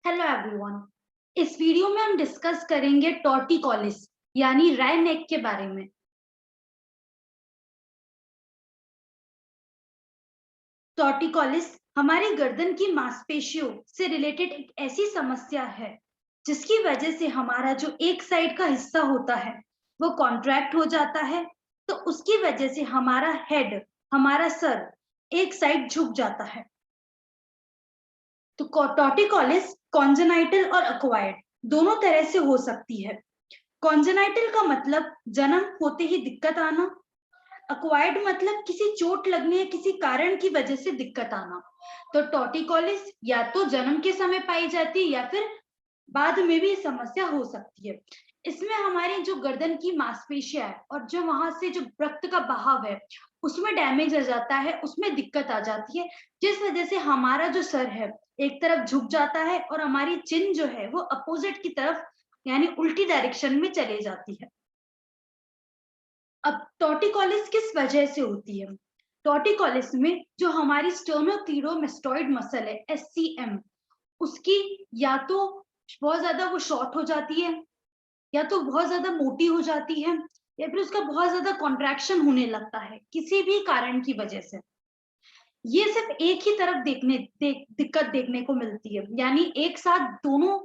Hello everyone. इस video में हम डिस्कस करेंगे टॉर्टिकोलिस यानी राय नेक के बारे में। टॉर्टिकोलिस हमारी गर्दन की मांसपेशियों से रिलेटेड एक ऐसी समस्या है जिसकी वजह से हमारा जो एक साइड का हिस्सा होता है वो कॉन्ट्रैक्ट हो जाता है, तो उसकी वजह से हमारा हेड, हमारा सर एक साइड झुक जाता है। तो टॉर्टिकोलिस कॉन्जेनाइटल और एक्वायर्ड दोनों तरह से हो सकती है। कॉन्जेनाइटल का मतलब जन्म होते ही दिक्कत आना, एक्वायर्ड मतलब किसी चोट लगने या किसी कारण की वजह से दिक्कत आना। तो टॉर्टिकोलिस या तो जन्म के समय पाई जाती है या फिर बाद में भी समस्या हो सकती है। इसमें हमारी जो गर्दन की मांसपेशियां है और जो वहां से जो रक्त का बहाव है उसमें डैमेज आ जाता है, उसमें दिक्कत आ जाती है, जिस वजह से हमारा जो सर है एक तरफ झुक जाता है और हमारी चिन जो है वो अपोजिट की तरफ यानी उल्टी डायरेक्शन में चले जाती है। अब टॉर्टिकोलिस किस वजह से होती है? टॉर्टिकोलिस में जो हमारी स्टर्नोक्लीडोमास्टोइड मसल है SCM, उसकी या तो बहुत ज्यादा वो शॉर्ट हो जाती है, या तो बहुत ज्यादा मोटी हो जाती है, या फिर उसका बहुत ज्यादा कॉन्ट्रैक्शन होने लगता है किसी भी कारण की वजह से। ये सिर्फ एक ही तरफ दिक्कत देखने को मिलती है, यानी एक साथ दोनों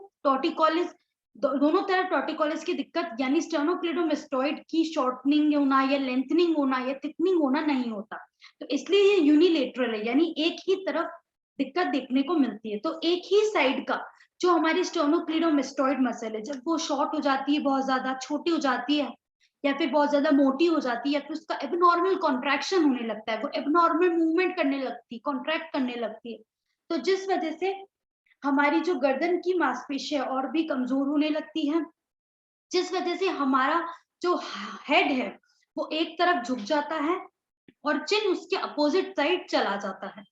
तरफ टॉर्टिकोलिस की दिक्कत यानी स्टर्नोक्लीडोमास्टोइड की शॉर्टनिंग होना या लेंथनिंग होना या थिकनिंग होना नहीं होता। तो इसलिए ये यूनिलेटरल है, यानी एक ही तरफ दिक्कत देखने को मिलती है। तो एक ही साइड का जो हमारी स्टर्नोक्लीडोमास्टोइड मसल है, जब वो शॉर्ट हो जाती है, बहुत ज्यादा छोटी हो जाती है, या फिर बहुत ज्यादा मोटी हो जाती है, या फिर उसका एबनॉर्मल कॉन्ट्रैक्शन होने लगता है, वो एबनॉर्मल मूवमेंट करने लगती है, कॉन्ट्रैक्ट करने लगती है, तो जिस वजह से हमारी जो गर्दन की मांसपेशियां और भी कमजोर होने लगती है, जिस वजह से हमारा जो हेड है वो एक तरफ झुक जाता है और चिन उसके अपोजिट साइड चला जाता है।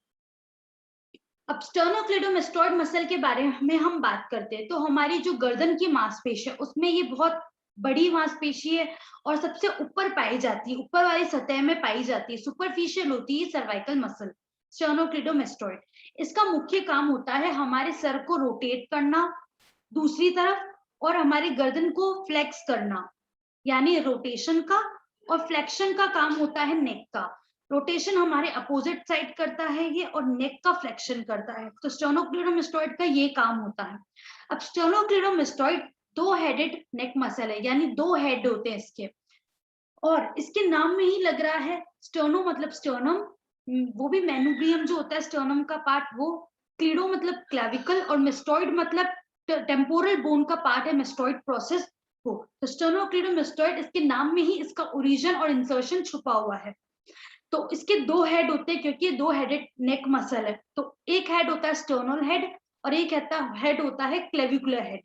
अब स्टर्नोक्लीडोमास्टोइड मसल के बारे में हम बात करते हैं, तो हमारी जो गर्दन की मांसपेशी है उसमें ये बहुत बड़ी मांसपेशी है और सबसे ऊपर पाई जाती है, ऊपर वाली सतह में पाई जाती है, सुपरफिशियल होती है सर्वाइकल मसल स्टर्नोक्लीडोमास्टोइड। इसका मुख्य काम होता है हमारे सर को रोटेट करना दूसरी तरफ और हमारी गर्दन को फ्लेक्स करना, यानी रोटेशन का, और फ्लेक्शन का काम होता है नेक का। रोटेशन हमारे अपोजिट साइड करता है ये, और नेक का फ्लेक्शन करता है। तो स्टर्नोक्लीडोमास्टोइड का ये काम होता है। अब स्टर्नोक्लीडोमास्टोइड दो हेडेड नेक मसल है, यानी दो हेड होते हैं इसके, और इसके नाम में ही लग रहा है, स्टर्नो मतलब स्टर्नम, वो भी मेनुब्रियम जो होता है स्टर्नम का पार्ट वो, क्लीडो मतलब क्लेविकल, और मेस्टोइड मतलब टेम्पोरल बोन का पार्ट है मेस्टोइड प्रोसेस को। तो स्टर्नोक्लीडोमास्टोइड इसके नाम में ही इसका ओरिजिन और इंसर्शन छुपा हुआ है। तो इसके दो हेड होते हैं क्योंकि दो हेडेड नेक मसल है। तो एक हेड होता है स्टर्नल हेड और एक हेड होता है क्लेविकुलर हेड।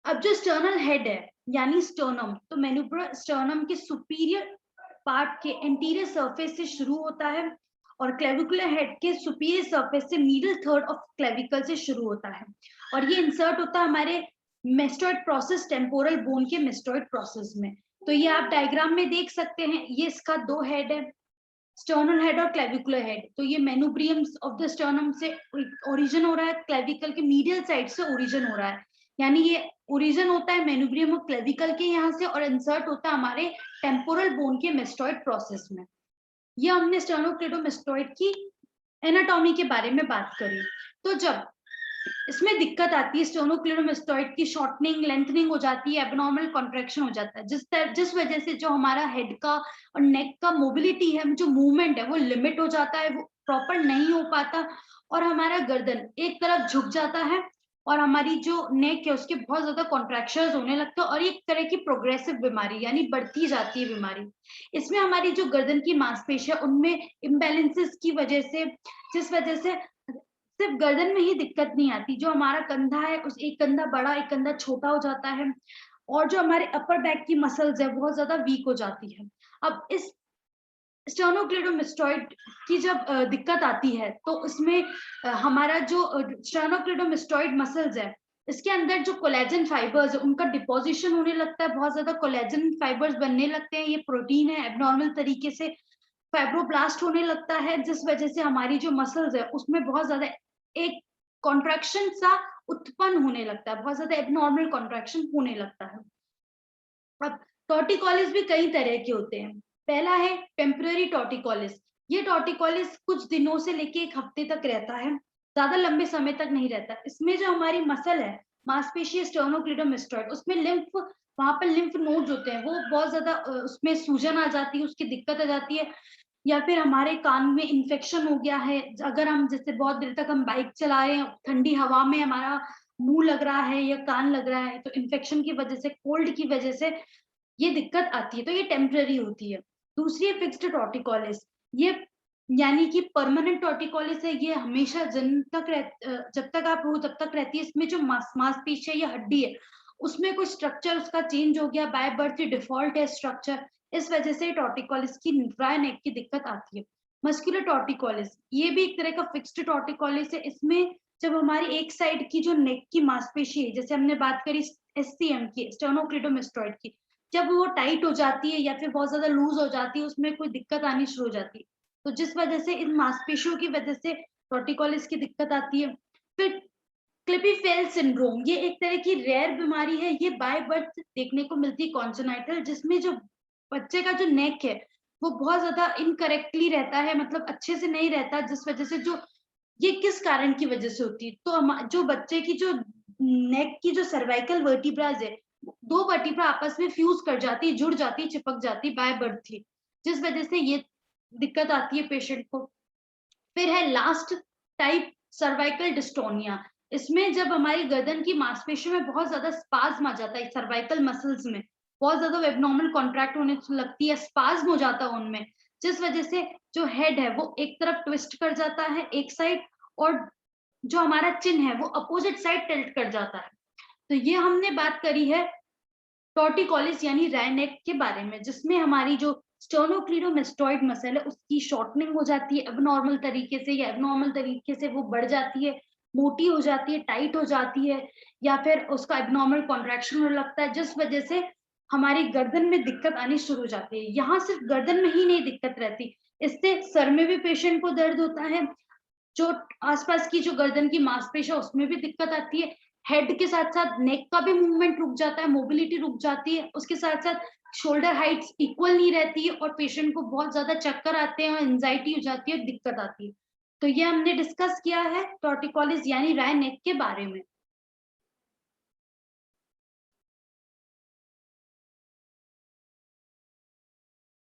अब जो स्टर्नल हेड है यानी स्टर्नम, तो मेनुब्रा स्टर्नम के सुपीरियर पार्ट के एंटीरियर सरफेस से शुरू होता है और क्लेविकुलर हेड के सुपीरियर सरफेस से मिडिल थर्ड ऑफ क्लेविकल से शुरू होता है, और ये इंसर्ट होता है हमारे मेस्टोइड प्रोसेस, टेम्पोरल बोन के मेस्टोइड प्रोसेस में। तो ये आप डायग्राम में देख सकते हैं, ये इसका दो हेड है, स्टर्नल हेड और क्लेविकुलर हेड। तो ये मेनुब्रियम ऑफ द स्टर्नम से ओरिजिन हो रहा है, क्लेविकल के मीडियल साइड से ओरिजिन हो रहा है, यानी ये ओरिजिन होता है मेनुब्रियम और क्लेविकल के यहाँ से और इंसर्ट होता है हमारे टेम्पोरल बोन के मेस्टोइड प्रोसेस में। ये हमने स्टर्नोक्लीडोमास्टोइड की एनाटॉमी के बारे में बात करी। तो जब इसमें दिक्कत आती है, स्टर्नोक्लीडोमास्टोइड की शॉर्टनिंग लेंथनिंग हो जाती है, एबनॉर्मल कॉन्ट्रैक्शन हो जाता है, जिस वजह से जो हमारा हेड का और नेक का मोबिलिटी है, जो मूवमेंट है वो लिमिट हो जाता है, वो प्रॉपर नहीं हो पाता, और हमारा गर्दन एक तरफ झुक जाता है और हमारी जो नेक है उसके बहुत ज्यादा कॉन्ट्रैक्शन होने लगता है, और एक तरह की प्रोग्रेसिव बीमारी यानी बढ़ती जाती है बीमारी। इसमें हमारी जो गर्दन की मांसपेशी है उनमें इम्बैलेंसेस की वजह से, जिस वजह से सिर्फ गर्दन में ही दिक्कत नहीं आती, जो हमारा कंधा है उस एक कंधा बड़ा एक कंधा छोटा हो जाता है, और जो हमारे अपर बैक की मसल्स है बहुत ज्यादा वीक हो जाती है। अब इस स्टर्नोक्लीडोमास्टोइड की जब दिक्कत आती है तो इसमें हमारा जो स्टर्नोक्लीडोमास्टोइड मसल्स है इसके अंदर जो कोलेजन फाइबर्स है उनका डिपोजिशन होने लगता है, बहुत ज्यादा कोलेजन फाइबर्स बनने लगते हैं, ये प्रोटीन है, एबनॉर्मल तरीके से फाइब्रोब्लास्ट होने लगता है, जिस वजह से हमारी जो मसल्स है उसमें बहुत ज्यादा एक कॉन्ट्रैक्शन सा उत्पन्न होने लगता है, बहुत ज्यादा एबनॉर्मल कॉन्ट्रैक्शन होने लगता है। अब टॉर्टिकोलिस भी कई तरह के होते हैं। पहला है टेम्पररी टॉर्टिकोलिस। ये टॉर्टिकोलिस कुछ दिनों से लेके 1 हफ्ते तक रहता है, ज्यादा लंबे समय तक नहीं रहता। इसमें जो हमारी मसल है, मांसपेशी स्टर्नोक्लीडोमास्टोइड, उसमें लिम्फ, वहां पर लिम्फ नोड्स होते हैं, वो बहुत ज्यादा उसमें सूजन आ जाती है, उसकी दिक्कत आ जाती है। या फिर हमारे कान में इन्फेक्शन हो गया है, अगर हम जैसे बहुत देर तक हम बाइक चला रहे हैं, ठंडी हवा में हमारा मुंह लग रहा है या कान लग रहा है, तो इन्फेक्शन की वजह से, कोल्ड की वजह से ये दिक्कत आती है, तो ये टेम्पररी होती है। दूसरी है फिक्स्ड टॉर्टिकोलिस। ये यानी कि परमानेंट टॉर्टिकोलिस है, ये हमेशा जब तक आप हो तब तक रहती है। इसमें जो मांसपेशी है या हड्डी है, उसमें कोई स्ट्रक्चर उसका चेंज हो गया, बाय बर्थ डिफॉल्ट है स्ट्रक्चर, इस वजह से टॉर्टिकोलिस की ड्राई नेक की दिक्कत आती है। मस्कुलर टॉर्टिकोलिस, ये भी एक तरह का फिक्स्ड टॉर्टिकोलिस है। इसमें जब हमारी एक साइड की जो नेक की मांसपेशी है, जैसे हमने बात करी एससीएम की, स्टर्नोक्लीडोमास्टोइड की, जब वो टाइट हो जाती है या फिर बहुत ज्यादा लूज हो जाती है, उसमें कोई दिक्कत आनी शुरू हो जाती है, तो जिस वजह से इन मांसपेशियों की वजह से टॉर्टिकोलिस की दिक्कत आती है। फिर क्लिपीफेल सिंड्रोम, ये एक तरह की रेयर बीमारी है, ये बाय बर्थ देखने को मिलती है कॉन्जेनाइटल, जिसमें जो बच्चे का जो नेक है वो बहुत ज्यादा इनकरेक्टली रहता है, मतलब अच्छे से नहीं रहता, जिस वजह से जो ये किस कारण की वजह से होती है, तो जो बच्चे की जो नेक की जो सर्वाइकल वर्टिब्राज है, 2 वर्टिब्रा आपस में फ्यूज कर जाती है, जुड़ जाती है, चिपक जाती है बाय बर्थ ही, जिस वजह से ये दिक्कत आती है पेशेंट को। फिर है लास्ट टाइप सर्वाइकल डिस्टोनिया। इसमें जब हमारी गर्दन की मांसपेशियों में बहुत ज्यादा स्पाज्म आ जाता है, सर्वाइकल मसल्स में बहुत ज्यादा एब्नॉर्मल कॉन्ट्रैक्ट होने लगती है, स्पाज्म हो जाता है उनमें, जिस वजह से जो हेड है वो एक तरफ ट्विस्ट कर जाता है एक साइड, और जो हमारा चिन है वो अपोजिट साइड टिल्ट कर जाता है। तो ये हमने बात करी है टॉर्टिकोलिस यानी रायनेक के बारे में, जिसमें हमारी जो स्टर्नोक्लीडोमास्टोइड मसल है उसकी शॉर्टनिंग हो जाती है एबनॉर्मल तरीके से, या एबनॉर्मल तरीके से वो बढ़ जाती है, मोटी हो जाती है, टाइट हो जाती है, या फिर उसका एबनॉर्मल कॉन्ट्रैक्शन होने लगता है, जिस वजह से हमारी गर्दन में दिक्कत आनी शुरू हो जाती है। यहाँ सिर्फ गर्दन में ही नहीं दिक्कत रहती, इससे सर में भी पेशेंट को दर्द होता है, जो आसपास की जो गर्दन की मांसपेशी है उसमें भी दिक्कत आती है, हेड के साथ साथ नेक का भी मूवमेंट रुक जाता है, मोबिलिटी रुक जाती है, उसके साथ साथ शोल्डर हाइट्स इक्वल नहीं रहती है, और पेशेंट को बहुत ज्यादा चक्कर आते हैं, एंजाइटी हो जाती है, दिक्कत आती है। तो ये हमने डिस्कस किया है टॉर्टिकोलिस यानी राय नेक के बारे में।